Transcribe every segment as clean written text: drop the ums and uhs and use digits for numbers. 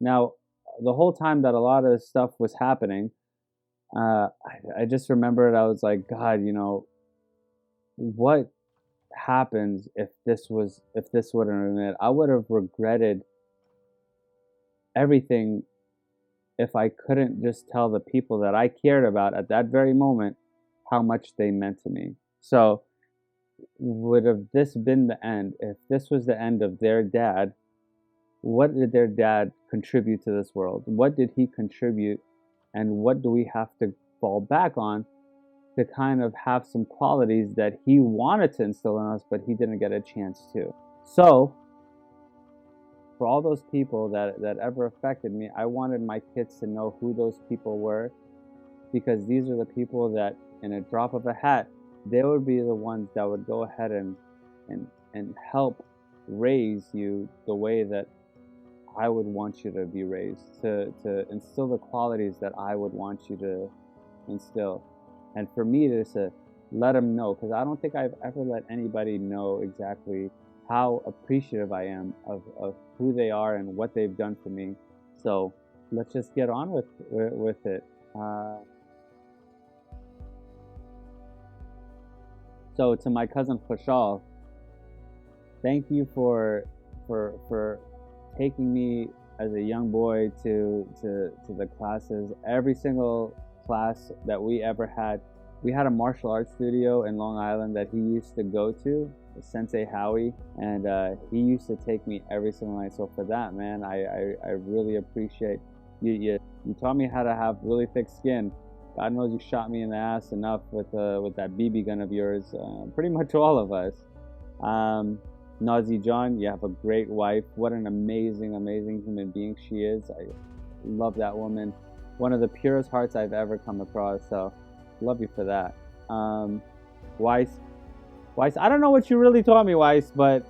Now, the whole time that a lot of stuff was happening, I just remembered, I was like, God, what happens if this wouldn't have been it? I would have regretted everything if I couldn't just tell the people that I cared about at that very moment how much they meant to me. So, would have this been the end? If this was the end of their dad, what did their dad contribute to this world? What did he contribute? And what do we have to fall back on to kind of have some qualities that he wanted to instill in us, but he didn't get a chance to? So, for all those people that ever affected me, I wanted my kids to know who those people were, because these are the people that, in a drop of a hat, they would be the ones that would go ahead and help raise you the way that I would want you to be raised, to instill the qualities that I would want you to instill. And for me to let them know, because I don't think I've ever let anybody know exactly how appreciative I am of who they are and what they've done for me. So let's just get on with it. So to my cousin Khashal, thank you for taking me as a young boy to the classes. Every single class that we ever had, we had a martial arts studio in Long Island that he used to go to, Sensei Howie, and he used to take me every single night. So for that, man, I really appreciate you. You taught me how to have really thick skin. God knows you shot me in the ass enough with that BB gun of yours. Pretty much all of us. Nazi John, you have a great wife. What an amazing, amazing human being she is. I love that woman. One of the purest hearts I've ever come across. So, love you for that. Weiss, I don't know what you really taught me, Weiss, but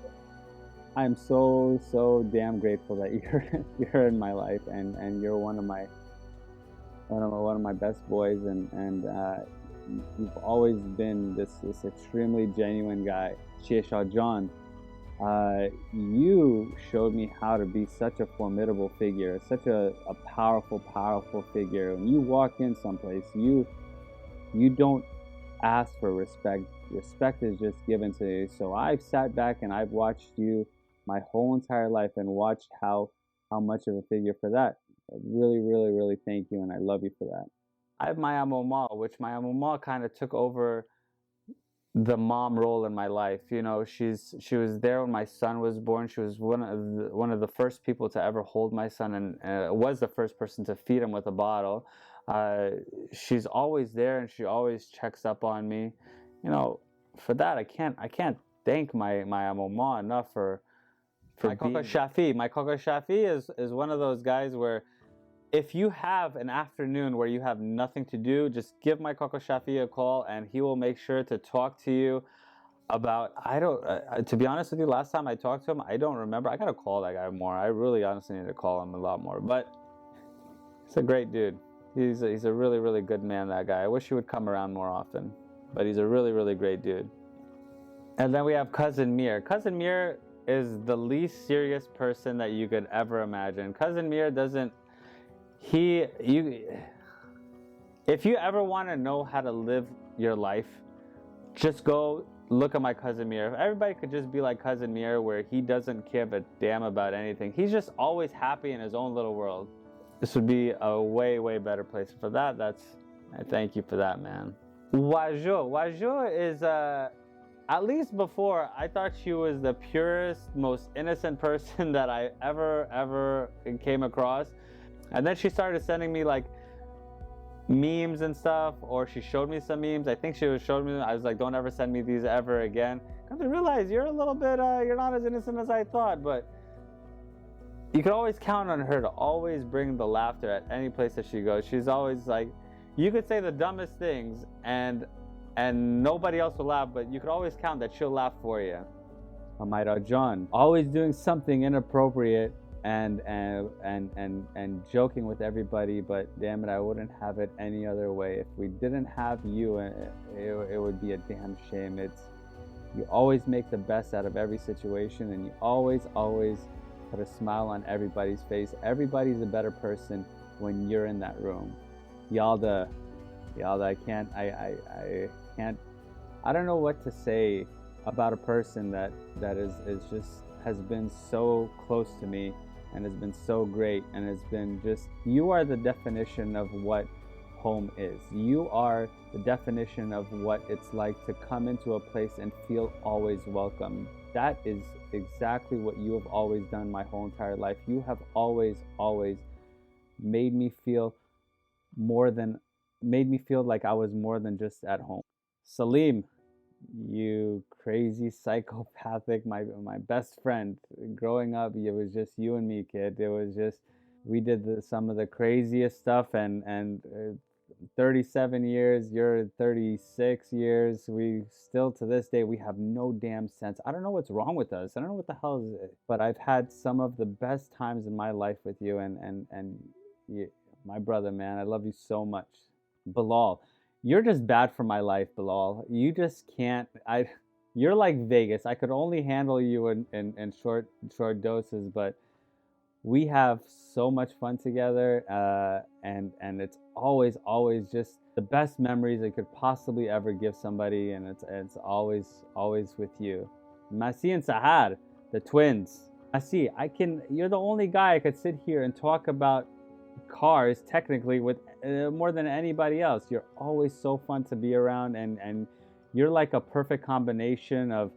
I'm so damn grateful that you're in my life, and you're one of my best boys, and you've always been this extremely genuine guy. Shesha John, you showed me how to be such a formidable figure, such a powerful figure. When you walk in someplace, you don't ask for respect. Respect is just given to you. So I've sat back and I've watched you my whole entire life and watched how much of a figure for that. I really thank you, and I love you for that. I have my Amoma, which my Amoma kind of took over the mom role in my life. She was there when my son was born. She was one of the first people to ever hold my son, and was the first person to feed him with a bottle. She's always there, and she always checks up on me. For that, I can't thank my Amoma enough for my Kaka Shafi. My Kaka Shafi is one of those guys where, if you have an afternoon where you have nothing to do, just give my Kaka Shafi a call, and he will make sure to talk to you about, I don't, to be honest with you, last time I talked to him, I don't remember. I gotta call that guy more. I really honestly need to call him a lot more, but he's a great dude. He's a really good man, that guy. I wish he would come around more often, but he's a really great dude. And then we have Cousin Mir. Cousin Mir is the least serious person that you could ever imagine. Cousin Mir doesn't, if you ever want to know how to live your life, just go look at my Cousin Mir. If everybody could just be like Cousin Mir, where he doesn't give a damn about anything, he's just always happy in his own little world, this would be a way better place. For that, I thank you for that, man. Wajo is at least before, I thought she was the purest, most innocent person that I ever came across. And then she started sending me like memes and stuff, or she showed me some memes. I think she was showing me. I was like, don't ever send me these ever again. Come to realize you're a little bit, you're not as innocent as I thought, but you can always count on her to always bring the laughter at any place that she goes. She's always like, you could say the dumbest things and nobody else will laugh, but you could always count that she'll laugh for you. Amaira John, always doing something inappropriate and joking with everybody, but damn it, I wouldn't have it any other way. If we didn't have you, it would be a damn shame. You always make the best out of every situation, and you always put a smile on everybody's face. Everybody's a better person when you're in that room. Yalda, I can't, I can't, I don't know what to say about a person that is just has been so close to me and has been so great and has been just, you are the definition of what home is. You are the definition of what it's like to come into a place and feel always welcome. That is exactly what you have always done my whole entire life. You have always made me feel like I was more than just at home. Salim, you crazy psychopathic, my best friend. Growing up, it was just you and me, kid. It was just, we did some of the craziest stuff, and 37 years, you're 36 years. We still to this day, we have no damn sense. I don't know what's wrong with us. I don't know what the hell is it, but I've had some of the best times in my life with you, and you, my brother, man, I love you so much. Bilal, you're just bad for my life, Bilal. You just can't. You're like Vegas. I could only handle you in short doses, but we have so much fun together, and it's always just the best memories I could possibly ever give somebody, and it's always with you. Masi and Sahar, the twins. Masi, you're the only guy I could sit here and talk about cars technically with more than anybody else. You're always so fun to be around, and you're like a perfect combination of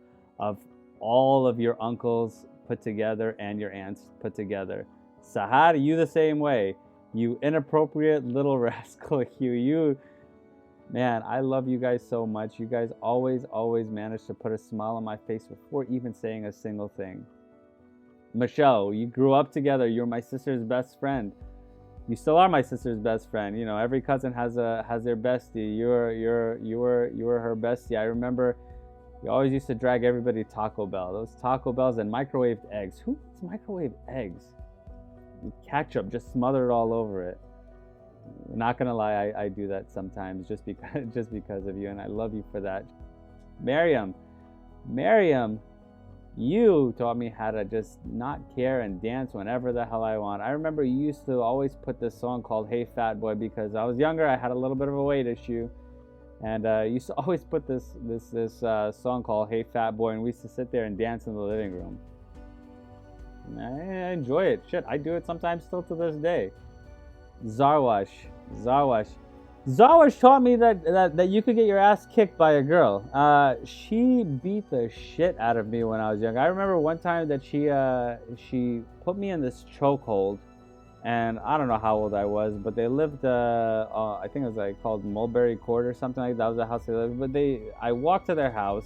all of your uncles put together and your aunts put together. Sahar, you the same way. You inappropriate little rascal. You man, I love you guys so much. You guys always manage to put a smile on my face before even saying a single thing. Michelle, you grew up together. You're my sister's best friend. You still are my sister's best friend. You know, every cousin has their bestie. You were her bestie. I remember you always used to drag everybody to Taco Bell. Those Taco Bells and microwaved eggs. Who eats microwaved eggs? And ketchup just smothered all over it. Not gonna lie, I do that sometimes just because of you, and I love you for that. Miriam, you taught me how to just not care and dance whenever the hell I want. I remember you used to always put this song called Hey Fat Boy, because I was younger, I had a little bit of a weight issue, and you used to always put this song called Hey Fat Boy, and we used to sit there and dance in the living room. And I enjoy it. Shit, I do it sometimes still to this day. Zarwash taught me that you could get your ass kicked by a girl. She beat the shit out of me when I was young. I remember one time that she put me in this chokehold, and I don't know how old I was, but they lived I think it was like called Mulberry Court or something like that. That was the house they lived. But I walked to their house.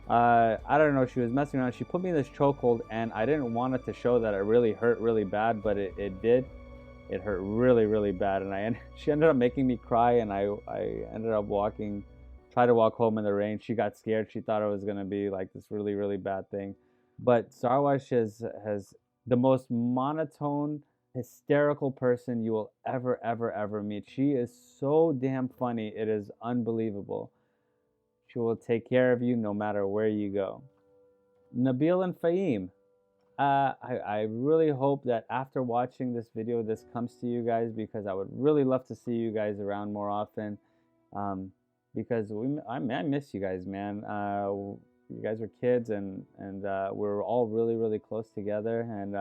I don't know. She was messing around. She put me in this chokehold, and I didn't want it to show that it really hurt really bad, but it did. It hurt really bad, and she ended up making me cry, and I ended up tried to walk home in the rain. She got scared. She thought it was gonna be like this really bad thing. But Sarwash has the most monotone, hysterical person you will ever meet. She is so damn funny. It is unbelievable. She will take care of you no matter where you go. Nabil and Fahim. I really hope that after watching this video, this comes to you guys, because I would really love to see you guys around more often. Because I miss you guys, man. You guys were kids, and we're all really close together, and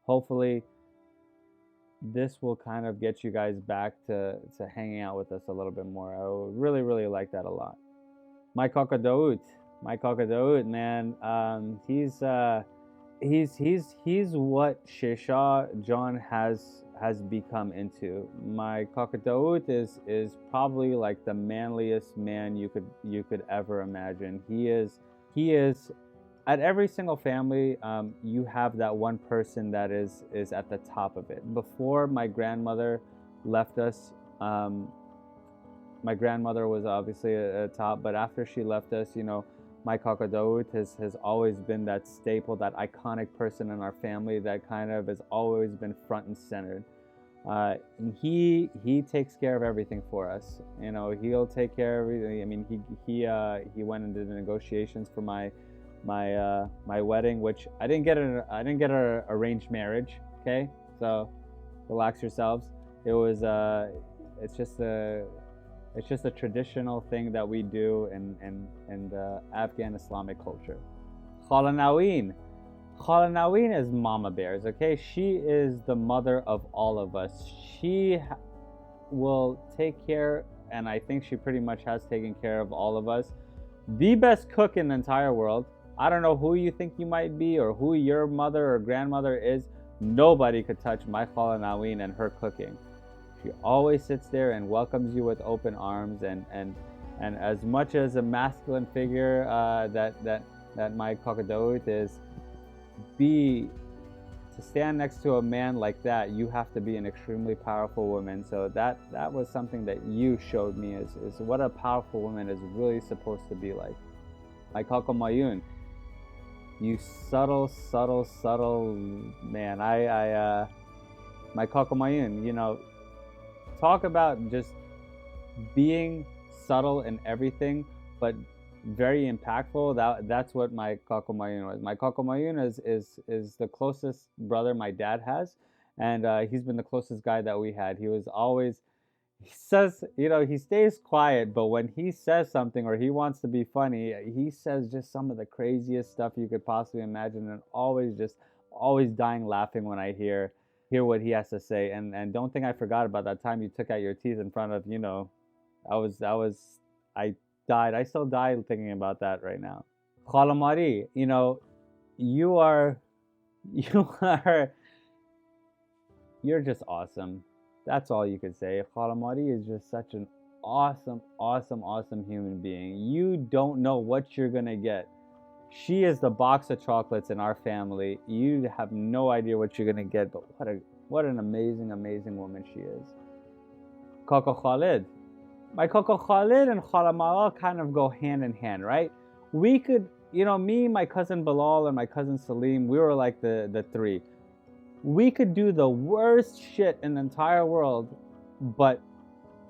hopefully this will kind of get you guys back to hanging out with us a little bit more. I would really like that a lot. My Kaka Daoud, man. He's what Shesha John has become into. My Kaka Daoud is probably like the manliest man you could ever imagine. He is at every single family. You have that one person that is at the top of it. Before my grandmother left us, my grandmother was obviously at the top, but after she left us, you know, my Kaka Daoud has always been that staple, that iconic person in our family that kind of has always been front and centered. He takes care of everything for us. You know, he'll take care of everything. I mean, he went and did the negotiations for my my wedding, which I didn't get an arranged marriage. Okay, so relax yourselves. It was it's just a traditional thing that we do in the Afghan Islamic culture. Khala Naween is Mama Bears. Okay, she is the mother of all of us. She will take care, and I think she pretty much has taken care of all of us. The best cook in the entire world. I don't know who you think you might be or who your mother or grandmother is. Nobody could touch my Khala Naween and her cooking. She always sits there and welcomes you with open arms, and as much as a masculine figure that my Kakadaut is, to stand next to a man like that, you have to be an extremely powerful woman. So that was something that you showed me is what a powerful woman is really supposed to be like. My Kako Mayun, you subtle man. My Kako Mayun, talk about just being subtle in everything, but very impactful. That's what my Kako Mayun was. My Kako Mayun is the closest brother my dad has, and he's been the closest guy that we had. He was always, he says, he stays quiet, but when he says something or he wants to be funny, he says just some of the craziest stuff you could possibly imagine, and always dying laughing when I hear what he has to say. And don't think I forgot about that time you took out your teeth in front of, I died. I still die thinking about that right now. Khalamari, you are, you are, you're just awesome. That's all you could say. Khalamari is just such an awesome human being. You don't know what you're gonna get. She is the box of chocolates in our family. You have no idea what you're gonna get, but what an amazing woman she is. Kaka Khalid. My Koko Khalid and Khala kind of go hand in hand, right? We could, me, my cousin Bilal, and my cousin Salim, we were like the three. We could do the worst shit in the entire world,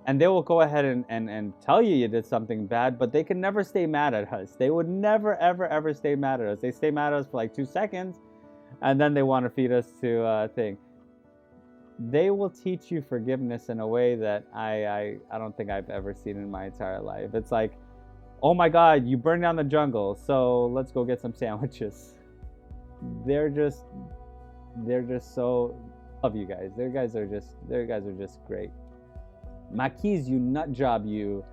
and they will go ahead and tell you did something bad, but they can never stay mad at us. They would never, ever stay mad at us. They stay mad at us for like 2 seconds, and then they want to feed us to a thing. They will teach you forgiveness in a way that I don't think I've ever seen in my entire life. It's like, oh my God, you burned down the jungle, so let's go get some sandwiches. They're just so, love you guys. Their guys are just great. Maquis, you nut job, you.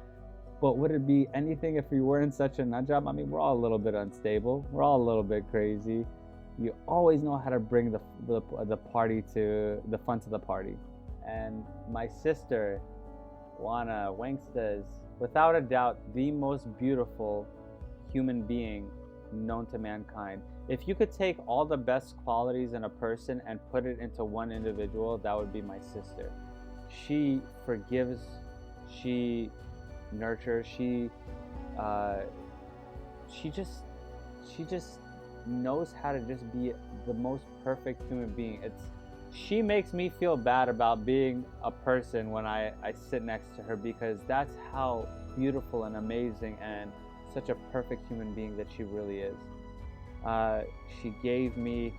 But would it be anything if we weren't such a nut job? I mean, we're all a little bit unstable. We're all a little bit crazy. You always know how to bring the party to the fun to the party. And my sister, Juana Wangsta, is without a doubt the most beautiful human being known to mankind. If you could take all the best qualities in a person and put it into one individual, that would be my sister. She forgives, she nurtures, she just knows how to just be the most perfect human being. She makes me feel bad about being a person when I sit next to her, because that's how beautiful and amazing and such a perfect human being that she really is. She gave me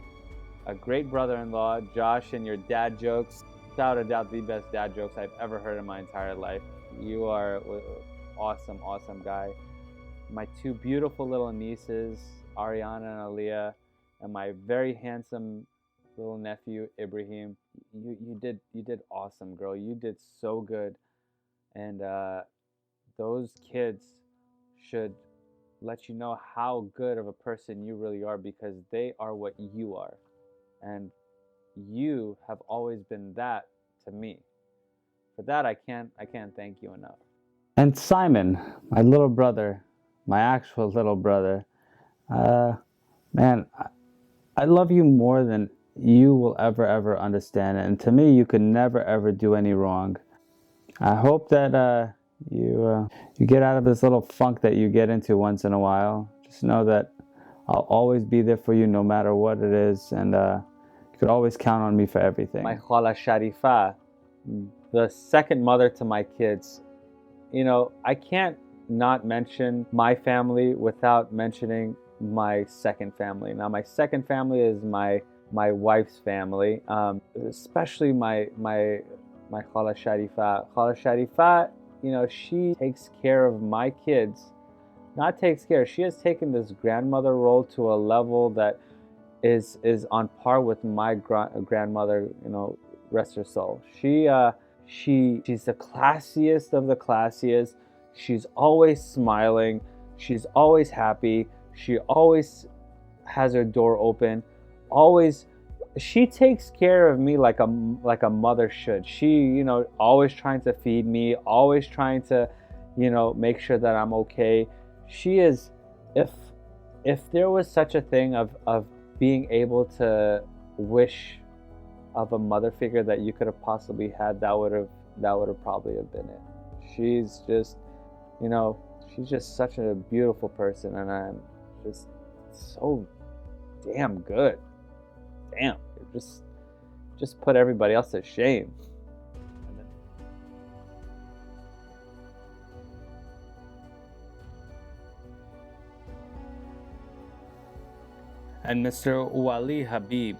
a great brother-in-law, Josh, and your dad jokes, without a doubt the best dad jokes I've ever heard in my entire life. You are awesome guy. My 2 beautiful little nieces, Ariana and Aliyah, and my very handsome little nephew Ibrahim. You did awesome, girl. You did so good, and those kids should let you know how good of a person you really are, because they are what you are, and you have always been that to me. For that, I can't thank you enough. And Simon, my little brother, my actual little brother. Man, I love you more than you will ever understand. And to me, you could never ever do any wrong. I hope that you get out of this little funk that you get into once in a while. Just know that I'll always be there for you no matter what it is. And you could always count on me for everything. My Khala Sharifa, the second mother to my kids. I can't not mention my family without mentioning my second family. Now, my second family is my wife's family, especially my Khala Sharifa. Khala Sharifa, you know, she takes care of my kids. Not takes care. She has taken this grandmother role to a level that is on par with my grandmother. You know, rest her soul. She's the classiest of the classiest. She's always smiling. She's always happy. She always has her door open. Always, she takes care of me like a mother should. She, you know, always trying to feed me, always trying to, you know, make sure that I'm okay. She is, if there was such a thing of being able to wish of a mother figure that you could have possibly had, that would have probably have been it. She's just, you know, she's just such a beautiful person, and I'm just so damn good. Damn, it just put everybody else to shame. And Mr. Wali Habib.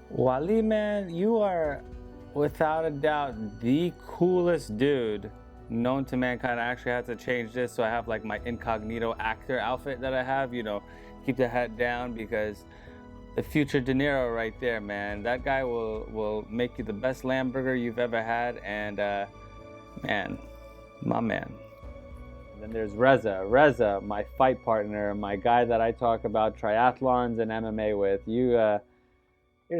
Wali, man, you are without a doubt the coolest dude known to mankind. I actually had to change this, so I have like my incognito actor outfit that I have, you know, keep the head down, because the future De Niro right there, man. That guy will make you the best lamb burger you've ever had, and man, my man. And then there's Reza, my fight partner, my guy that I talk about triathlons and MMA with. You're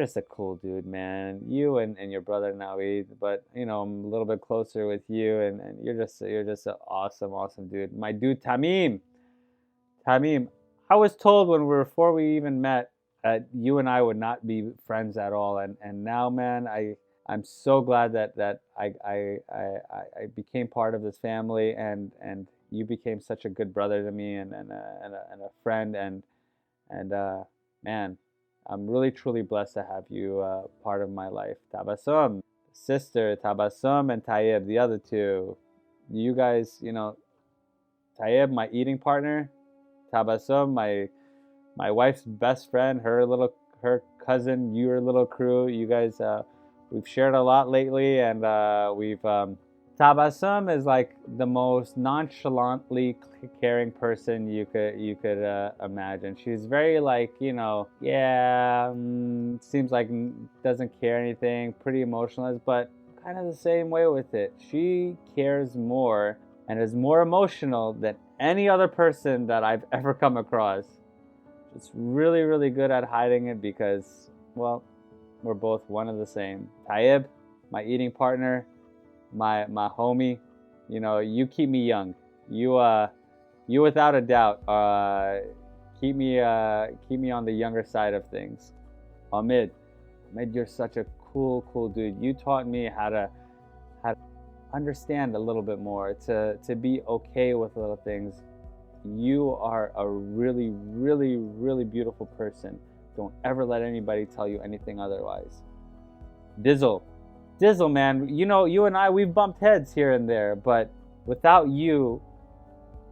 just a cool dude, man. You and your brother Naweed, but you know, I'm a little bit closer with you, and you're just an awesome dude. My dude Tamim. I was told before we even met that you and I would not be friends at all, and now, man, I'm so glad that I became part of this family, and you became such a good brother to me, and a friend, and man, I'm really truly blessed to have you part of my life. Tabassum, sister, Tabassum, and Tayyib, the other two. You guys, you know, Tayyib, my eating partner. Tabassum, my wife's best friend, her cousin, your little crew. You guys, we've shared a lot lately, and we've Tabassum is like the most nonchalantly caring person you could imagine. She's very, like, you know, yeah, seems like doesn't care anything, pretty emotionless, but kind of the same way with it. She cares more and is more emotional than any other person that I've ever come across. It's really, really good at hiding it because, well, we're both one of the same. Tayyib, my eating partner, my homie, you know, you keep me young. You without a doubt keep me on the younger side of things. Ahmed, you're such a cool dude. You taught me how to understand a little bit more, to be okay with little things. You are a really, really, really beautiful person. Don't ever let anybody tell you anything otherwise. Dizzle, man, you know, you and I, we've bumped heads here and there, but without you,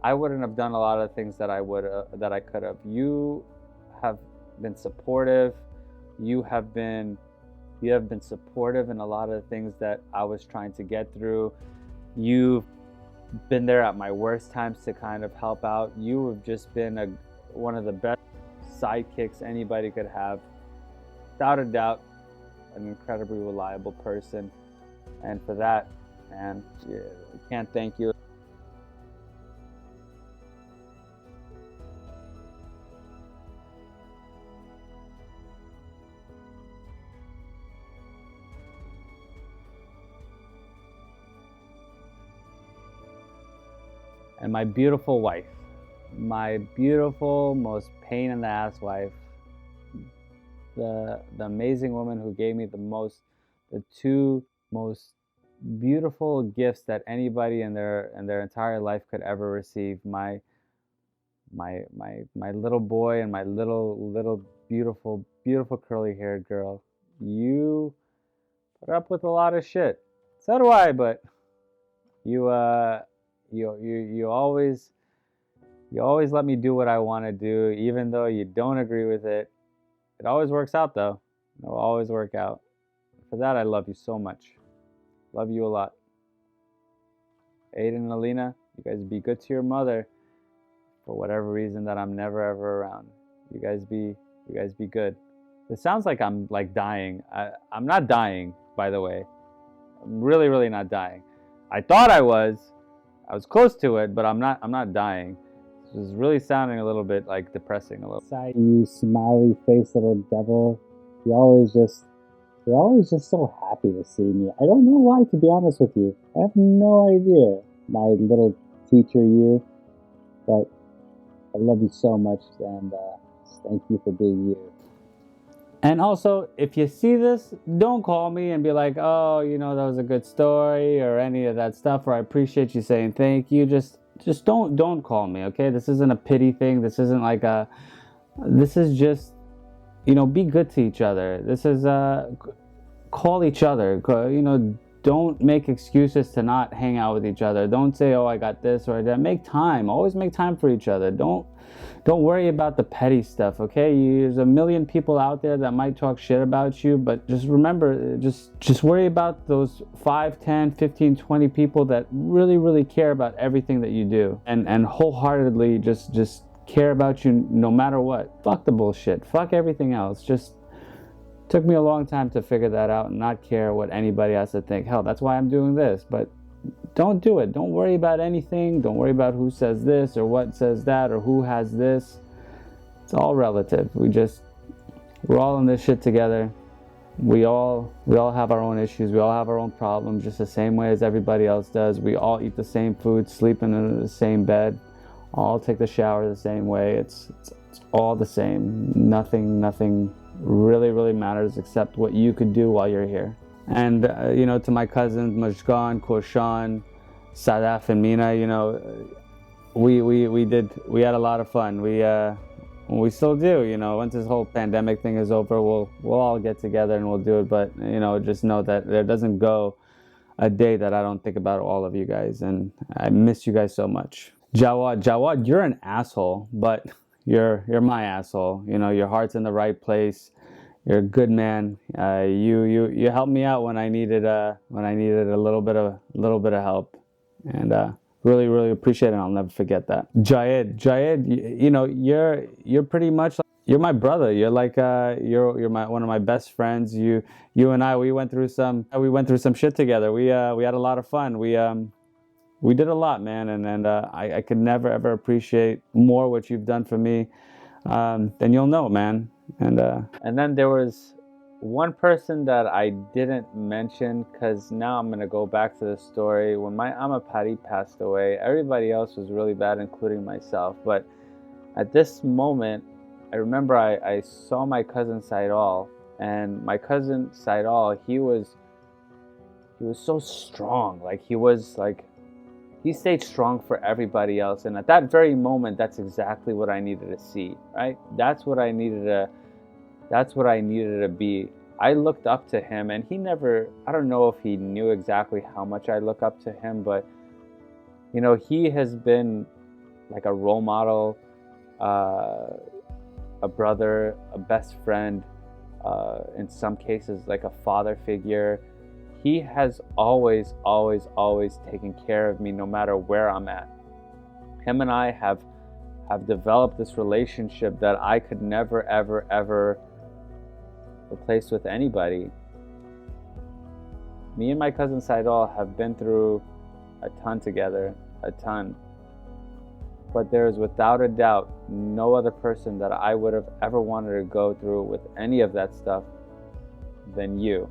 I wouldn't have done a lot of things that I could have. You have been supportive. You have been supportive in a lot of the things that I was trying to get through. You've been there at my worst times to kind of help out. You have just been one of the best sidekicks anybody could have. Without a doubt, an incredibly reliable person. And for that, man, yeah, we can't thank you. And my beautiful wife, my beautiful, most pain in the ass wife, the amazing woman who gave me the two most beautiful gifts that anybody in their entire life could ever receive. My little boy and my little beautiful curly haired girl. You put up with a lot of shit. So do I, but you always You always let me do what I want to do, even though you don't agree with it. It always works out, though. It'll always work out. For that, I love you so much. Love you a lot. Aiden and Alina, you guys be good to your mother. For whatever reason that I'm never ever around. You guys be good. It sounds like I'm like dying. I'm not dying, by the way. I'm really, really not dying. I thought I was. I was close to it, but I'm not dying. This is really sounding a little bit like depressing a little. Side, you smiley face little devil. You're always just so happy to see me. I don't know why, to be honest with you. I have no idea, my little teacher you. But I love you so much, and thank you for being you. And also, if you see this, don't call me and be like, oh, you know, that was a good story or any of that stuff, or I appreciate you saying thank you. Just don't call me, okay? This isn't a pity thing. This isn't like this is just, you know, be good to each other. This is call each other, you know, don't make excuses to not hang out with each other. Don't say, oh, I got this or that. Make time. Always make time for each other. Don't worry about the petty stuff, okay? There's a million people out there that might talk shit about you, but just remember, just worry about those 5, 10, 15, 20 people that really, really care about everything that you do and wholeheartedly just care about you no matter what. Fuck the bullshit. Fuck everything else. Just took me a long time to figure that out and not care what anybody has to think. Hell, that's why I'm doing this, but don't do it. Don't worry about anything. Don't worry about who says this or what says that or who has this. It's all relative. We're all in this shit together. We all have our own issues. We all have our own problems, just the same way as everybody else does. We all eat the same food, sleep in the same bed, all take the shower the same way. It's all the same. Nothing really, really matters except what you could do while you're here. And, you know, to my cousins, Majgan, Korshan, Sadaf, and Mina, you know, we had a lot of fun. We still do, you know, once this whole pandemic thing is over, we'll all get together and we'll do it. But, you know, just know that there doesn't go a day that I don't think about all of you guys. And I miss you guys so much. Jawad, you're an asshole, but you're my asshole. You know, your heart's in the right place. You're a good man. You helped me out when I needed a little bit of help, and really, really appreciate it. I'll never forget that. Jayed, you know, you're pretty much like, you're my brother. You're like you're one of my best friends. You and I, we went through some shit together. We had a lot of fun. We did a lot, man, and I could never ever appreciate more what you've done for me than you'll know, man. And then there was one person that I didn't mention, because now I'm gonna go back to the story. When my Ama Pari passed away, everybody else was really bad, including myself. But at this moment, I remember I saw my cousin Saidal, and my cousin Saidal, he was so strong. Like he stayed strong for everybody else, and at that very moment, that's exactly what I needed to see, right? That's what I needed to be. I looked up to him, and I don't know if he knew exactly how much I look up to him, but, you know, he has been like a role model, a brother, a best friend, in some cases, like a father figure. He has always taken care of me no matter where I'm at. Him and I have developed this relationship that I could never, ever replace with anybody. Me and my cousin Saidal have been through a ton together, a ton. But there is without a doubt no other person that I would have ever wanted to go through with any of that stuff than you.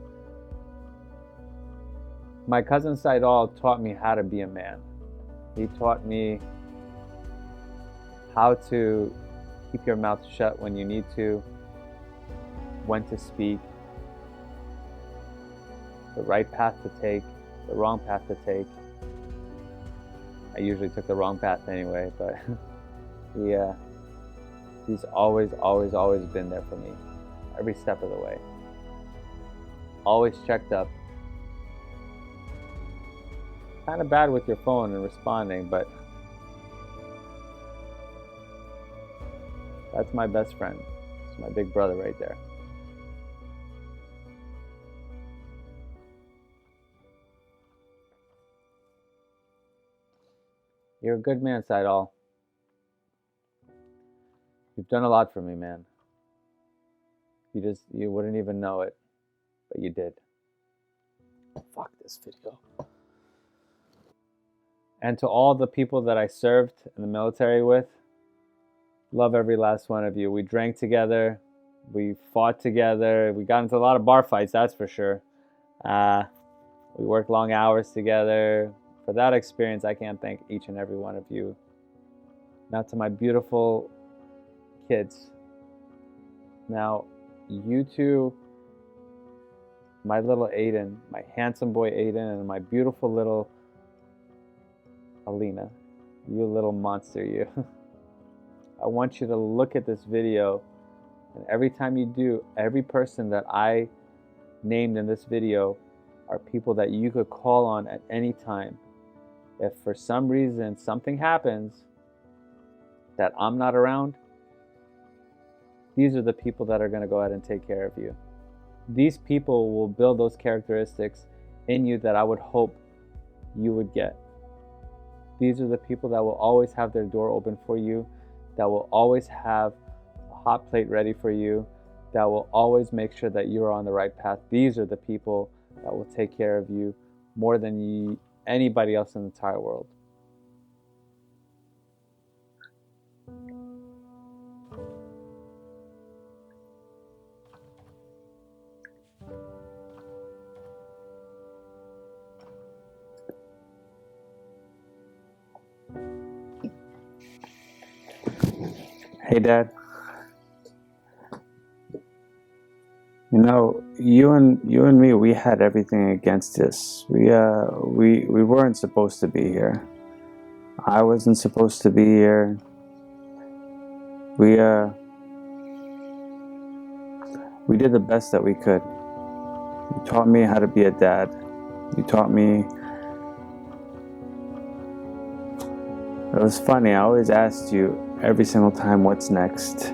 My cousin Saidal taught me how to be a man. He taught me how to keep your mouth shut when you need to, when to speak, the right path to take, the wrong path to take. I usually took the wrong path anyway, but he's always been there for me, every step of the way. Always checked up. Kind of bad with your phone and responding, but That's my best friend. It's my big brother right there. You're a good man, Saidal. You've done a lot for me, man. You wouldn't even know it, but you did. Fuck this video. And to all the people that I served in the military with, love every last one of you. We drank together. We fought together. We got into a lot of bar fights, that's for sure. We worked long hours together. For that experience, I can't thank each and every one of you. Now to my beautiful kids. Now, you two, my little Aiden, my handsome boy Aiden, and my beautiful little Alina, you little monster, you. I want you to look at this video, and every time you do, every person that I named in this video are people that you could call on at any time. If for some reason something happens that I'm not around, these are the people that are going to go ahead and take care of you. These people will build those characteristics in you that I would hope you would get. These are the people that will always have their door open for you, that will always have a hot plate ready for you, that will always make sure that you're on the right path. These are the people that will take care of you more than anybody else in the entire world. Hey, Dad. You know, you and me, we had everything against us. We weren't supposed to be here. I wasn't supposed to be here. We did the best that we could. You taught me how to be a dad. You taught me. It was funny. I always asked you every single time, what's next?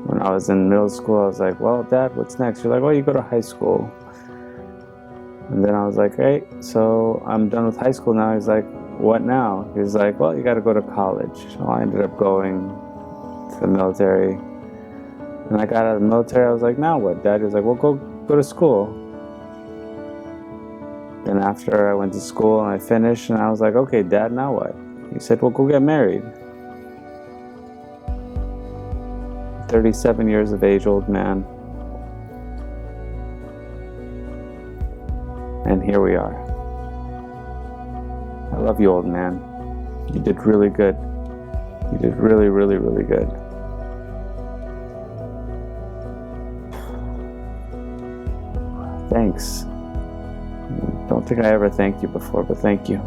When I was in middle school, I was like, well, Dad, what's next? You're like, well, you go to high school. And then I was like, hey, so I'm done with high school now. He's like, what now? He's like, well, you got to go to college. So I ended up going to the military. And I got out of the military. I was like, now what, Dad? He was like, well, go to school. Then after I went to school and I finished, and I was like, okay, Dad, now what? He said, well, go get married. 37 years of age, old man. And here we are. I love you, old man. You did really good. You did really, really, really good. Thanks. Don't think I ever thanked you before, but thank you.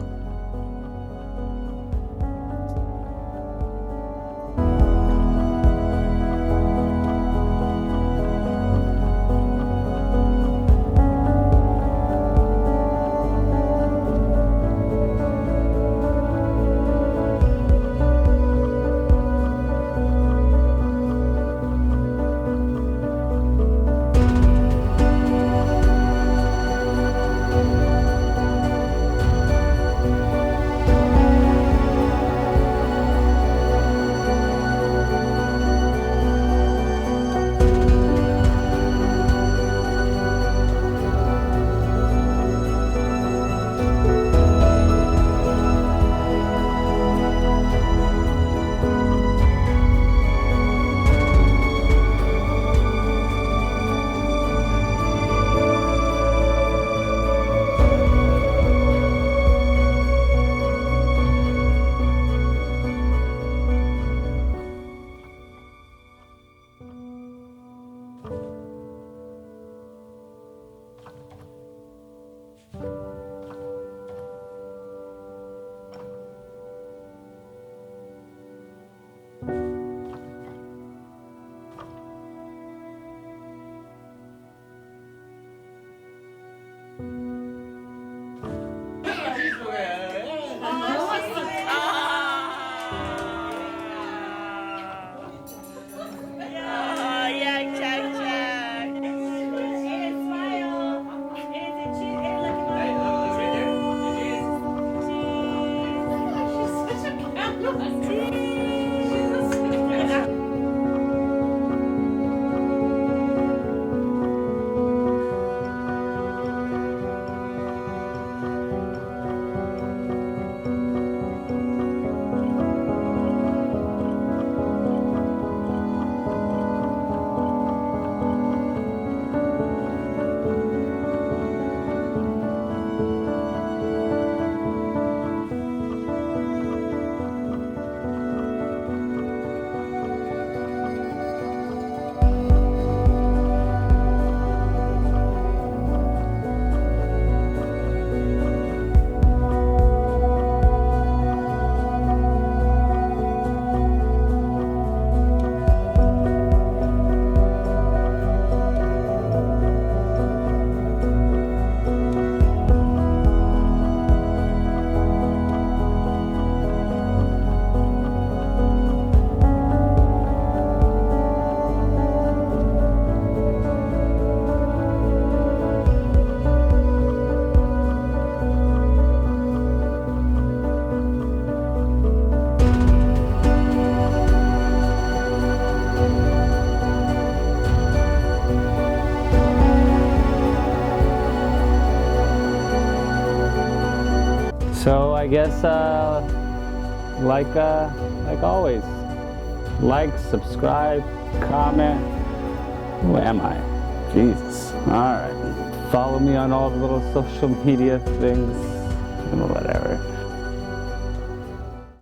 I guess like always, like, subscribe, comment. Who am I? Jesus. All right. Follow me on all the little social media things and whatever.